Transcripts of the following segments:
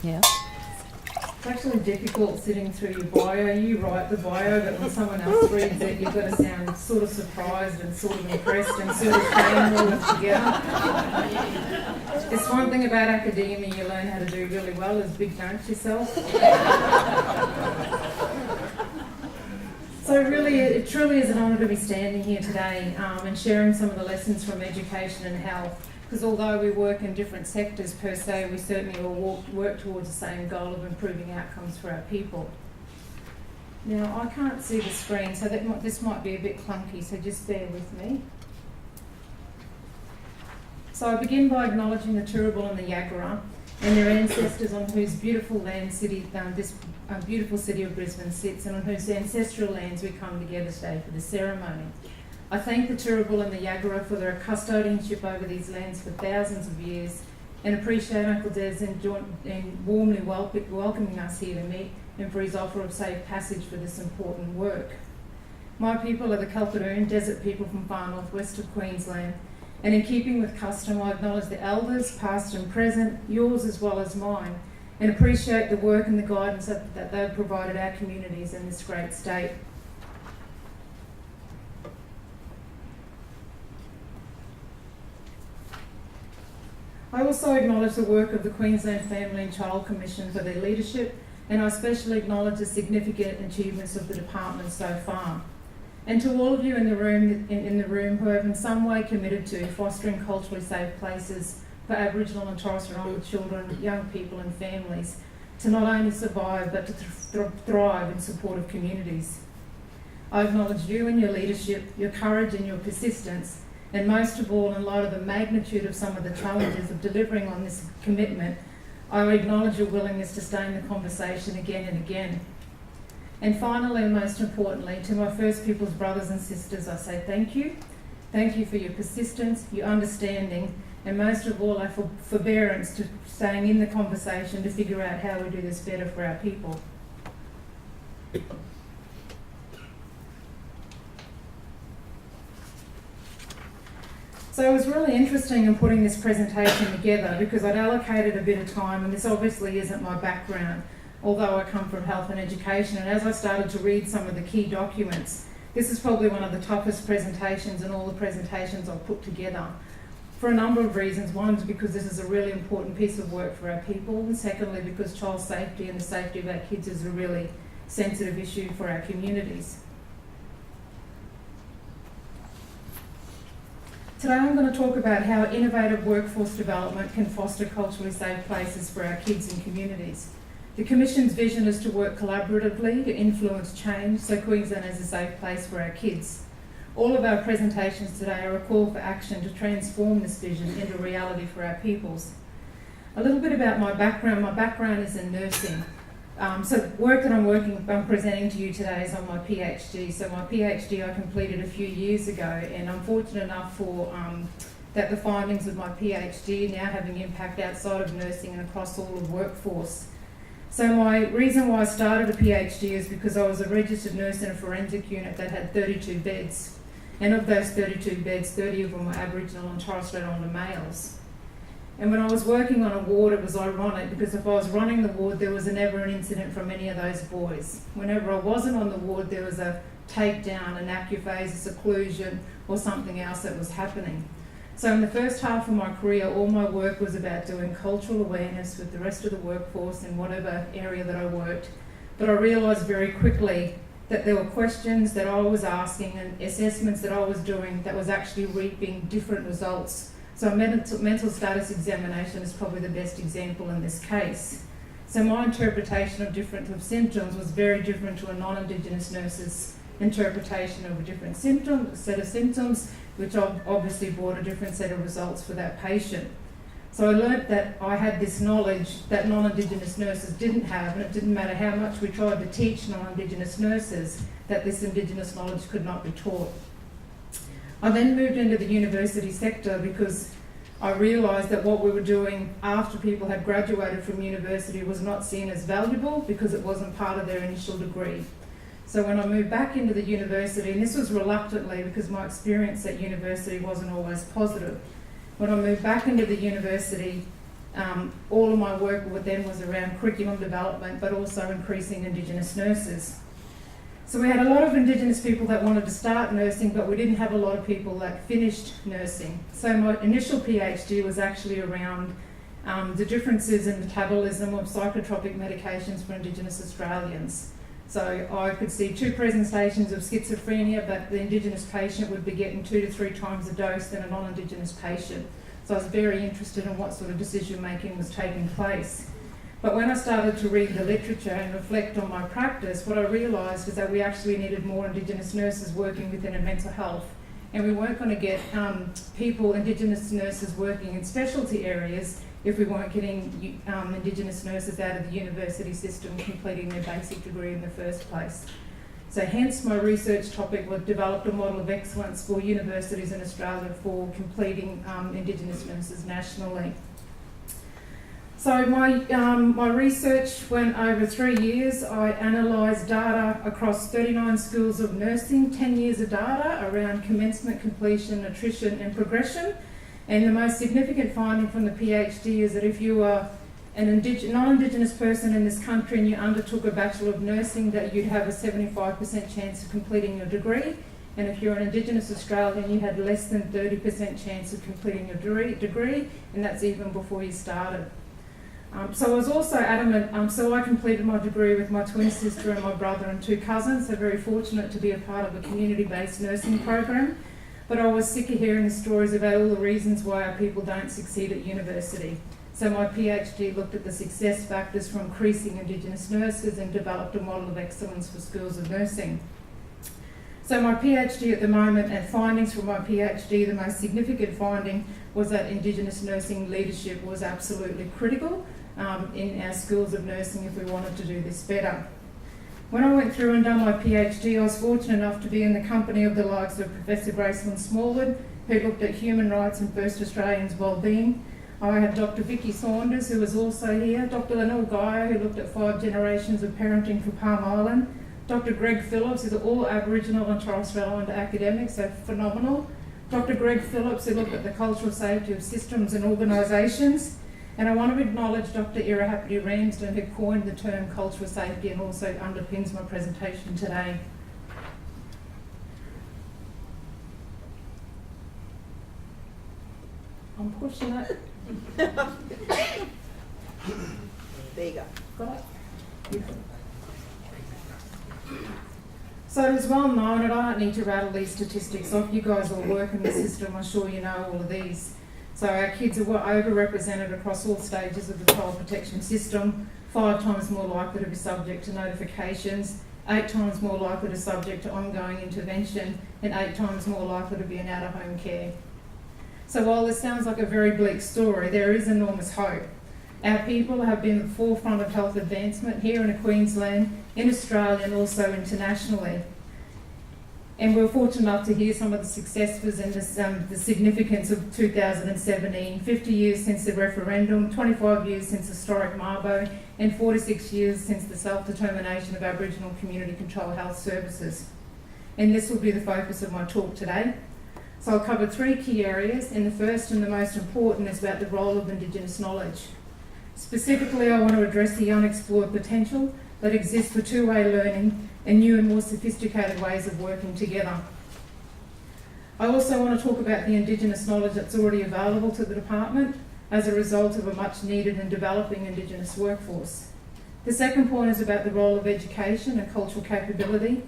Yeah. It's actually difficult sitting through your bio. You write the bio, but when someone else reads it, you've got to sound sort of surprised and sort of impressed and sort of cram all of it together. It's one thing about academia you learn how to do really well is big notes yourself. So really, it truly is an honour to be standing here today and sharing some of the lessons from education and health. Because although we work in different sectors per se, we certainly all work towards the same goal of improving outcomes for our people. Now, I can't see the screen, so this might be a bit clunky, so just bear with me. So I begin by acknowledging the Turrbal and the Yagara and their ancestors on whose beautiful land this beautiful city of Brisbane sits, and on whose ancestral lands we come together today for the ceremony. I thank the Turrbal and the Yagara for their custodianship over these lands for thousands of years, and appreciate Uncle Des in warmly welcoming us here to meet, and for his offer of safe passage for this important work. My people are the Kalkadoon desert people from far northwest of Queensland, and in keeping with custom, I acknowledge the elders, past and present, yours as well as mine, and appreciate the work and the guidance that they've provided our communities in this great state. I also acknowledge the work of the Queensland Family and Child Commission for their leadership, and I especially acknowledge the significant achievements of the department so far. And to all of you in the room who have in some way committed to fostering culturally safe places for Aboriginal and Torres Strait Islander children, young people and families to not only survive but to thrive in supportive communities. I acknowledge you and your leadership, your courage and your persistence, and most of all, in light of the magnitude of some of the challenges of delivering on this commitment, I acknowledge your willingness to stay in the conversation again and again. And finally, and most importantly, to my First Peoples brothers and sisters, I say thank you. Thank you for your persistence, your understanding, and most of all, our forbearance to staying in the conversation to figure out how we do this better for our people. So it was really interesting in putting this presentation together because I'd allocated a bit of time, and this obviously isn't my background, although I come from health and education, and as I started to read some of the key documents, this is probably one of the toughest presentations in all the presentations I've put together for a number of reasons. One is because this is a really important piece of work for our people, and secondly because child safety and the safety of our kids is a really sensitive issue for our communities. Today I'm going to talk about how innovative workforce development can foster culturally safe places for our kids and communities. The Commission's vision is to work collaboratively to influence change so Queensland is a safe place for our kids. All of our presentations today are a call for action to transform this vision into reality for our peoples. A little bit about my background. My background is in nursing. So the work that I'm presenting to you today is on my PhD. So my PhD I completed a few years ago, and I'm fortunate enough that the findings of my PhD now having impact outside of nursing and across all of workforce. So my reason why I started a PhD is because I was a registered nurse in a forensic unit that had 32 beds. And of those 32 beds, 30 of them were Aboriginal and Torres Strait Islander males. And when I was working on a ward, it was ironic because if I was running the ward, there was never an incident from any of those boys. Whenever I wasn't on the ward, there was a takedown, an AccuPhase, a seclusion, or something else that was happening. So in the first half of my career, all my work was about doing cultural awareness with the rest of the workforce in whatever area that I worked. But I realised very quickly that there were questions that I was asking and assessments that I was doing that was actually reaping different results. So a mental status examination is probably the best example in this case. So my interpretation of symptoms was very different to a non-Indigenous nurse's interpretation of a different set of symptoms, which obviously brought a different set of results for that patient. So I learnt that I had this knowledge that non-Indigenous nurses didn't have, and it didn't matter how much we tried to teach non-Indigenous nurses that this Indigenous knowledge could not be taught. I then moved into the university sector because I realised that what we were doing after people had graduated from university was not seen as valuable because it wasn't part of their initial degree. So when I moved back into the university, and this was reluctantly because my experience at university wasn't always positive, when I moved back into the university, All of my work with them was around curriculum development, but also increasing Indigenous nurses. So we had a lot of Indigenous people that wanted to start nursing, but we didn't have a lot of people that finished nursing. So my initial PhD was actually around the differences in metabolism of psychotropic medications for Indigenous Australians. So I could see 2 presentations of schizophrenia, but the Indigenous patient would be getting 2 to 3 times the dose than a non-Indigenous patient. So I was very interested in what sort of decision making was taking place. But when I started to read the literature and reflect on my practice, what I realised is that we actually needed more Indigenous nurses working within a mental health. And we weren't going to get Indigenous nurses working in specialty areas if we weren't getting Indigenous nurses out of the university system completing their basic degree in the first place. So hence my research topic was developed a model of excellence for universities in Australia for completing Indigenous nurses nationally. So my research went over 3 years. I analysed data across 39 schools of nursing, 10 years of data around commencement, completion, attrition and progression. And the most significant finding from the PhD is that if you are a non-Indigenous person in this country and you undertook a Bachelor of Nursing, that you'd have a 75% chance of completing your degree. And if you're an Indigenous Australian, you had less than 30% chance of completing your degree, and that's even before you started. So I was also adamant, so I completed my degree with my twin sister and my brother and 2 cousins, so very fortunate to be a part of a community-based nursing program. But I was sick of hearing the stories about all the reasons why our people don't succeed at university. So my PhD looked at the success factors for increasing Indigenous nurses and developed a model of excellence for schools of nursing. So my PhD at the moment, and findings from my PhD, the most significant finding was that Indigenous nursing leadership was absolutely critical in our schools of nursing if we wanted to do this better. When I went through and done my PhD, I was fortunate enough to be in the company of the likes of Professor Gracelyn Smallwood, who looked at human rights and First Australians' wellbeing. I had Dr. Vicky Saunders, who was also here, Dr. Lenore Geyer, who looked at 5 generations of parenting for Palm Island, Dr. Greg Phillips, who's all Aboriginal and Torres Strait Islander academics, so phenomenal. Dr. Greg Phillips, who looked at the cultural safety of systems and organisations. And I want to acknowledge Dr. Irahapati Ramsden, who coined the term cultural safety and also underpins my presentation today. I'm pushing it. There you go. Got it? Yeah. So it is well known, and I don't need to rattle these statistics off. You guys all work in the system, I'm sure you know all of these. So our kids are overrepresented across all stages of the child protection system, 5 times more likely to be subject to notifications, 8 times more likely to be subject to ongoing intervention, and 8 times more likely to be in out-of-home care. So while this sounds like a very bleak story, there is enormous hope. Our people have been at the forefront of health advancement here in Queensland, in Australia and also internationally. And we're fortunate enough to hear some of the successes and the significance of 2017, 50 years since the referendum, 25 years since historic Mabo, and 46 years since the self-determination of Aboriginal community controlled health services. And this will be the focus of my talk today. So I'll cover 3 key areas, and the first and the most important is about the role of Indigenous knowledge. Specifically, I want to address the unexplored potential that exists for two-way learning and new and more sophisticated ways of working together. I also want to talk about the Indigenous knowledge that's already available to the department as a result of a much needed and developing Indigenous workforce. The second point is about the role of education and cultural capability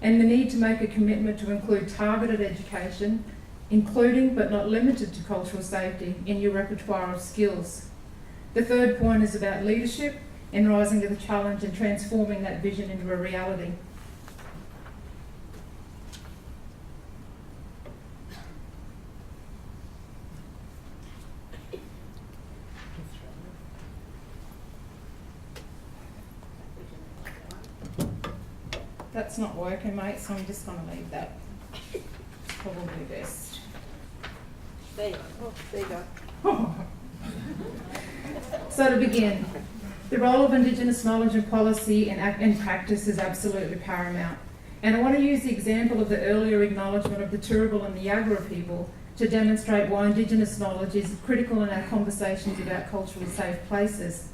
and the need to make a commitment to include targeted education, including but not limited to cultural safety, in your repertoire of skills. The third point is about leadership and rising to the challenge and transforming that vision into a reality. That's not working, mate, so I'm just going to leave that. Probably best. There you go. Oh, there you go. So to begin, the role of Indigenous knowledge and policy and practice is absolutely paramount. And I want to use the example of the earlier acknowledgement of the Turrbal and the Yagara people to demonstrate why Indigenous knowledge is critical in our conversations about culturally safe places.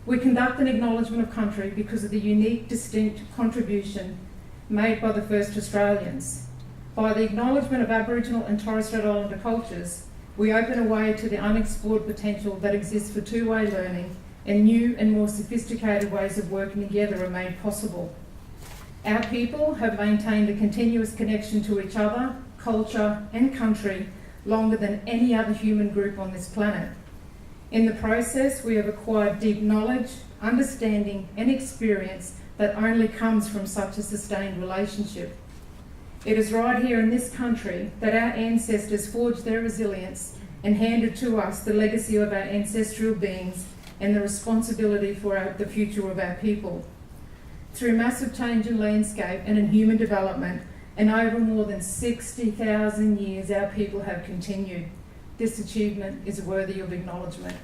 We conduct an acknowledgement of country because of the unique, distinct contribution made by the first Australians. By the acknowledgement of Aboriginal and Torres Strait Islander cultures, we open a way to the unexplored potential that exists for two-way learning, and new and more sophisticated ways of working together are made possible. Our people have maintained a continuous connection to each other, culture and country longer than any other human group on this planet. In the process, we have acquired deep knowledge, understanding and experience that only comes from such a sustained relationship. It is right here in this country that our ancestors forged their resilience and handed to us the legacy of our ancestral beings and the responsibility for the future of our people. Through massive change in landscape and in human development, and over more than 60,000 years, our people have continued. This achievement is worthy of acknowledgement.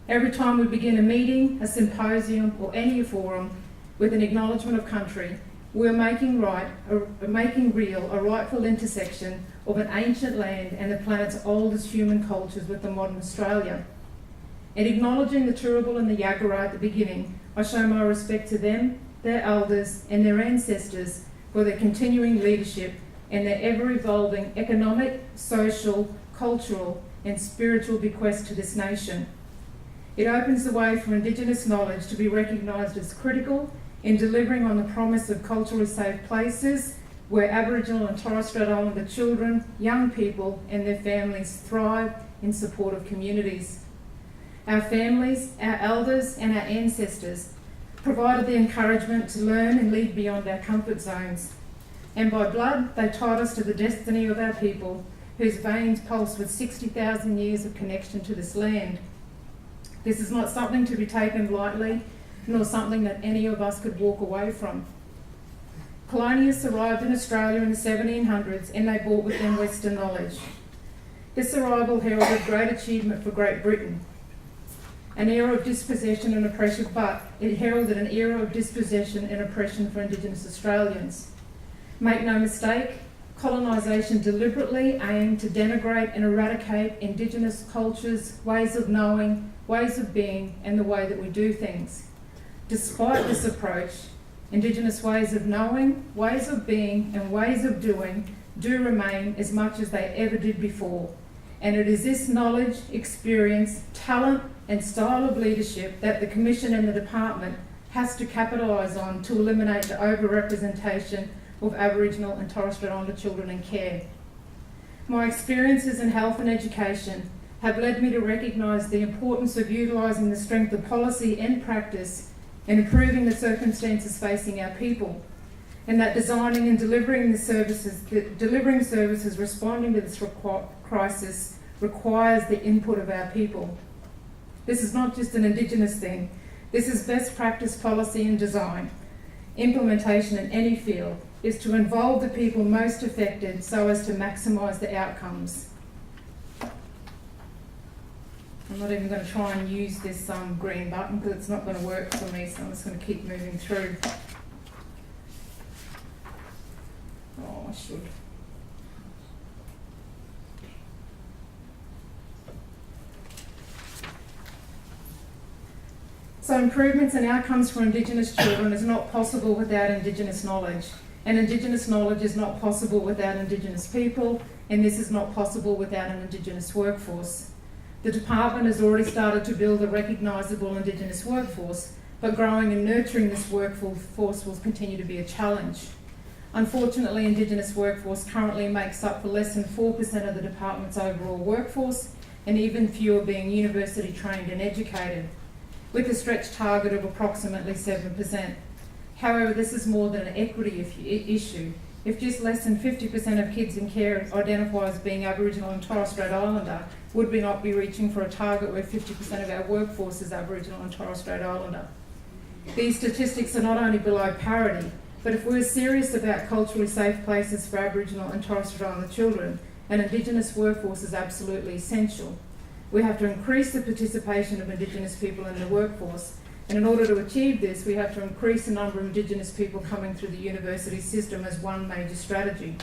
Every time we begin a meeting, a symposium, or any forum with an acknowledgement of country, we're making real a rightful intersection of an ancient land and the planet's oldest human cultures with the modern Australia. In acknowledging the Turrbal and the Yagara at the beginning, I show my respect to them, their elders, and their ancestors for their continuing leadership and their ever-evolving economic, social, cultural, and spiritual bequest to this nation. It opens the way for Indigenous knowledge to be recognised as critical in delivering on the promise of culturally safe places where Aboriginal and Torres Strait Islander children, young people, and their families thrive in supportive communities. Our families, our elders, and our ancestors provided the encouragement to learn and lead beyond our comfort zones. And by blood, they tied us to the destiny of our people, whose veins pulse with 60,000 years of connection to this land. This is not something to be taken lightly, nor something that any of us could walk away from. Colonialists arrived in Australia in the 1700s and they brought with them Western knowledge. This arrival heralded great achievement for Great Britain, an era of dispossession and oppression, but it heralded an era of dispossession and oppression for Indigenous Australians. Make no mistake, colonisation deliberately aimed to denigrate and eradicate Indigenous cultures, ways of knowing, ways of being, and the way that we do things. Despite this approach, Indigenous ways of knowing, ways of being, and ways of doing do remain as much as they ever did before. And it is this knowledge, experience, talent, and style of leadership that the Commission and the Department has to capitalise on to eliminate the overrepresentation of Aboriginal and Torres Strait Islander children in care. My experiences in health and education have led me to recognise the importance of utilising the strength of policy and practice in improving the circumstances facing our people, and that designing and delivering services responding to this crisis requires the input of our people. This is not just an Indigenous thing. This is best practice policy and design. Implementation in any field is to involve the people most affected so as to maximise the outcomes. I'm not even going to try and use this green button because it's not going to work for me, so I'm just going to keep moving through. Oh, I should. So improvements and outcomes for Indigenous children is not possible without Indigenous knowledge. And Indigenous knowledge is not possible without Indigenous people, and this is not possible without an Indigenous workforce. The Department has already started to build a recognisable Indigenous workforce, but growing and nurturing this workforce will continue to be a challenge. Unfortunately, Indigenous workforce currently makes up for less than 4% of the Department's overall workforce, and even fewer being university trained and educated, with a stretch target of approximately 7%. However, this is more than an equity issue. If just less than 50% of kids in care identify as being Aboriginal and Torres Strait Islander, would we not be reaching for a target where 50% of our workforce is Aboriginal and Torres Strait Islander? These statistics are not only below parity, but if we're serious about culturally safe places for Aboriginal and Torres Strait Islander children, an Indigenous workforce is absolutely essential. We have to increase the participation of Indigenous people in the workforce, and in order to achieve this, we have to increase the number of Indigenous people coming through the university system as one major strategy.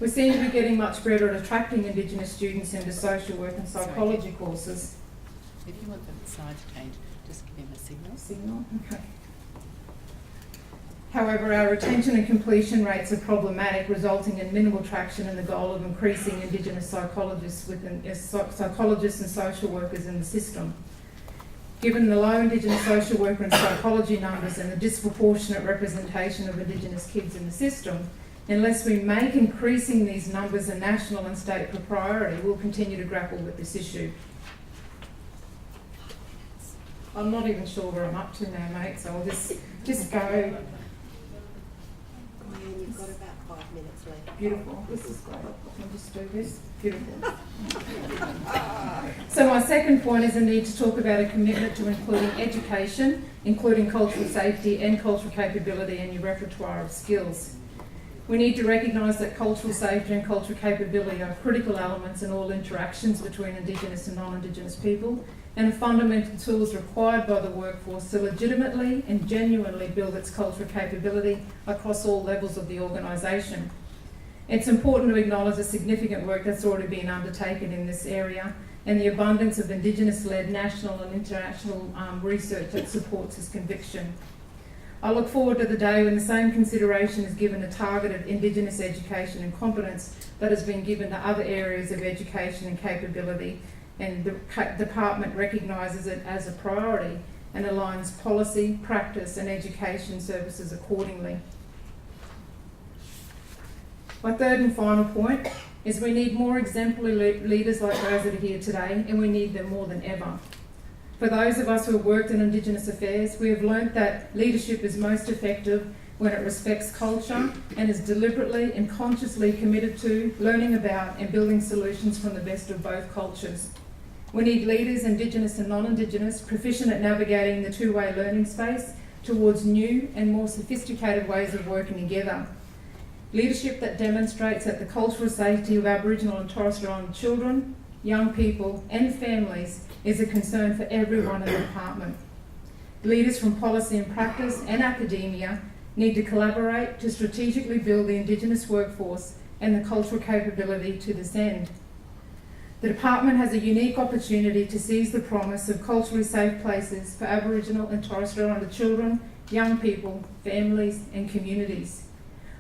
We seem to be getting much better at attracting Indigenous students into social work and psychology courses. If you want the slides changed, just give him a signal. Signal, okay. However, our retention and completion rates are problematic, resulting in minimal traction in the goal of increasing Indigenous psychologists and social workers in the system. Given the low Indigenous social worker and psychology numbers and the disproportionate representation of Indigenous kids in the system, unless we make increasing these numbers a national and state priority, we'll continue to grapple with this issue. I'm not even sure where I'm up to now, mate, so I'll just go. And you've got about 5 minutes left. Beautiful. This is great. I can just do this. Beautiful. So my second point is a need to talk about a commitment to including education, including cultural safety and cultural capability in your repertoire of skills. We need to recognise that cultural safety and cultural capability are critical elements in all interactions between Indigenous and non-Indigenous people, and are fundamental tools required by the workforce to legitimately and genuinely build its cultural capability across all levels of the organisation. It's important to acknowledge the significant work that's already been undertaken in this area and the abundance of Indigenous-led national and international research that supports this conviction. I look forward to the day when the same consideration is given to targeted Indigenous education and competence that has been given to other areas of education and capability, and the department recognises it as a priority and aligns policy, practice and education services accordingly. My third and final point is we need more exemplary leaders like those that are here today, and we need them more than ever. For those of us who have worked in Indigenous affairs, we have learnt that leadership is most effective when it respects culture and is deliberately and consciously committed to learning about and building solutions from the best of both cultures. We need leaders, Indigenous and non-Indigenous, proficient at navigating the two-way learning space towards new and more sophisticated ways of working together. Leadership that demonstrates that the cultural safety of Aboriginal and Torres Strait Islander children, young people and families is a concern for everyone in the department. Leaders from policy and practice and academia need to collaborate to strategically build the Indigenous workforce and the cultural capability to this end. The department has a unique opportunity to seize the promise of culturally safe places for Aboriginal and Torres Strait Islander children, young people, families and communities,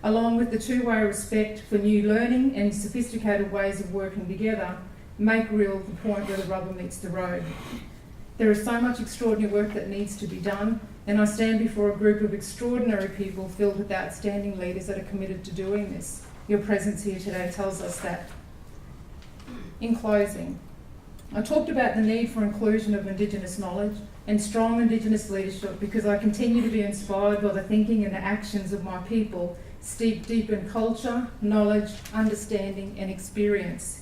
along with the two-way respect for new learning and sophisticated ways of working together, make real the point where the rubber meets the road. There is so much extraordinary work that needs to be done, and I stand before a group of extraordinary people filled with outstanding leaders that are committed to doing this. Your presence here today tells us that. In closing, I talked about the need for inclusion of Indigenous knowledge and strong Indigenous leadership because I continue to be inspired by the thinking and the actions of my people, steeped deep in culture, knowledge, understanding and experience.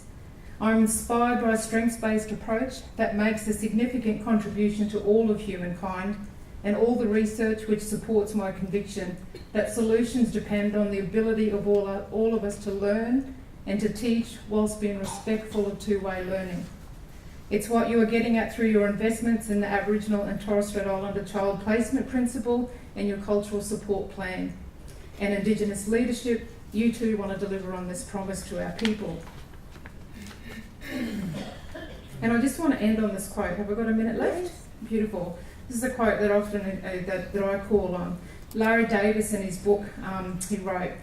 I'm inspired by a strengths-based approach that makes a significant contribution to all of humankind, and all the research which supports my conviction that solutions depend on the ability of all of us to learn and to teach whilst being respectful of two-way learning. It's what you are getting at through your investments in the Aboriginal and Torres Strait Islander Child Placement Principle and your Cultural Support Plan. And Indigenous leadership, you too want to deliver on this promise to our people. And I just want to end on this quote. Have I got a minute left? Beautiful. This is a quote that often that I call on. Larry Davis, in his book, he wrote,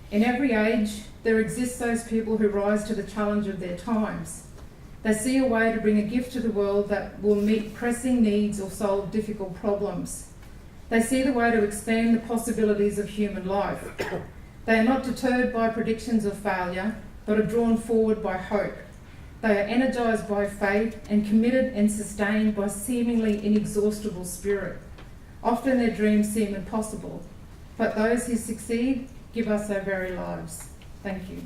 "In every age, there exist those people who rise to the challenge of their times. They see a way to bring a gift to the world that will meet pressing needs or solve difficult problems. They see the way to expand the possibilities of human life. They are not deterred by predictions of failure, but are drawn forward by hope. They are energised by faith and committed and sustained by seemingly inexhaustible spirit. Often their dreams seem impossible, but those who succeed give us their very lives." Thank you.